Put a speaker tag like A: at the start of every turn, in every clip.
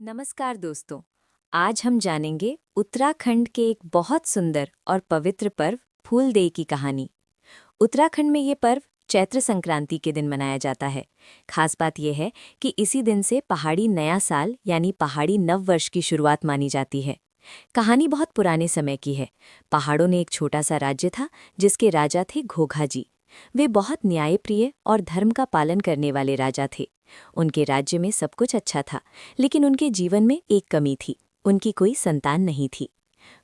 A: नमस्कार दोस्तों। आज हम जानेंगे उत्तराखंड के एक बहुत सुंदर और पवित्र पर्व फूलदेई की कहानी। उत्तराखंड में ये पर्व चैत्र संक्रांति के दिन मनाया जाता है। खास बात यह है कि इसी दिन से पहाड़ी नया साल यानी पहाड़ी नव वर्ष की शुरुआत मानी जाती है। कहानी बहुत पुराने समय की है। पहाड़ों ने एक छोटा सा राज्य था जिसके राजा थे घोघा जी। वे बहुत न्यायप्रिय और धर्म का पालन करने वाले राजा थे। उनके राज्य में सब कुछ अच्छा था, लेकिन उनके जीवन में एक कमी थी। उनकी कोई संतान नहीं थी।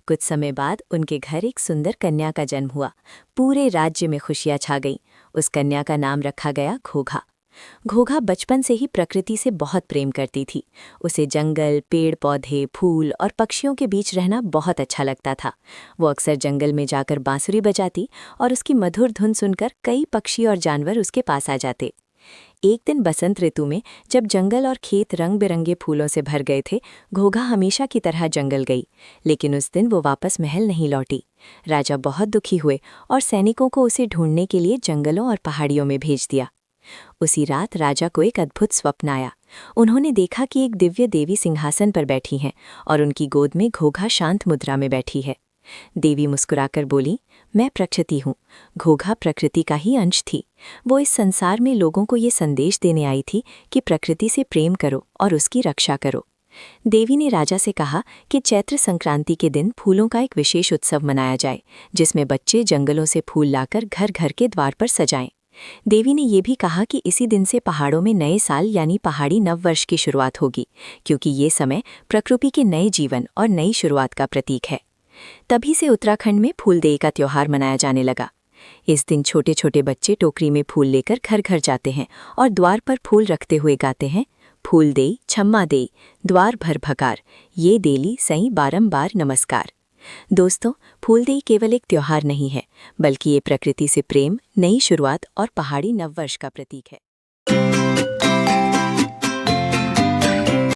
A: कुछ समय बाद उनके घर एक सुंदर कन्या का जन्म हुआ। पूरे राज्य में खुशियां छा गईं। उस कन्या का नाम रखा गया घोघा। घोघा बचपन से ही प्रकृति से बहुत प्रेम करती थी। उसे जंगल, पेड़ पौधे, फूल और पक्षियों के बीच रहना बहुत अच्छा लगता था। वो अक्सर जंगल में जाकर बांसुरी बजाती और उसकी मधुर धुन सुनकर कई पक्षी और जानवर उसके पास आ जाते। एक दिन बसंत ऋतु में जब जंगल और खेत रंग बिरंगे फूलों से भर गए थे, घोघा हमेशा की तरह जंगल गई। लेकिन उस दिन वो वापस महल नहीं लौटी। राजा बहुत दुखी हुए और सैनिकों को उसे ढूंढने के लिए जंगलों और पहाड़ियों में भेज दिया। उसी रात राजा को एक अद्भुत स्वप्न आया। उन्होंने देखा कि एक दिव्य देवी सिंहासन पर बैठी हैं और उनकी गोद में घोघा शांत मुद्रा में बैठी है। देवी मुस्कुराकर बोली, मैं प्रकृति हूँ। घोघा प्रकृति का ही अंश थी। वो इस संसार में लोगों को ये संदेश देने आई थी कि प्रकृति से प्रेम करो और उसकी रक्षा करो। देवी ने राजा से कहा कि चैत्र संक्रांति के दिन फूलों का एक विशेष उत्सव मनाया जाए, जिसमें बच्चे जंगलों से फूल लाकर घर घर के द्वार पर सजाएं। देवी ने यह भी कहा कि इसी दिन से पहाड़ों में नए साल यानी पहाड़ी नववर्ष की शुरुआत होगी, क्योंकि ये समय प्रकृति के नए जीवन और नई शुरुआत का प्रतीक है। तभी से उत्तराखंड में फूलदेई का त्योहार मनाया जाने लगा। इस दिन छोटे छोटे बच्चे टोकरी में फूल लेकर घर घर जाते हैं और द्वार पर फूल रखते हुए गाते हैं, फूलदेई छम्मा देई, द्वार भर भकार, ये देली सई बारंबार नमस्कार। दोस्तों, फूलदेई केवल एक त्योहार नहीं है, बल्कि ये प्रकृति से प्रेम, नई शुरुआत और पहाड़ी नववर्ष का प्रतीक है।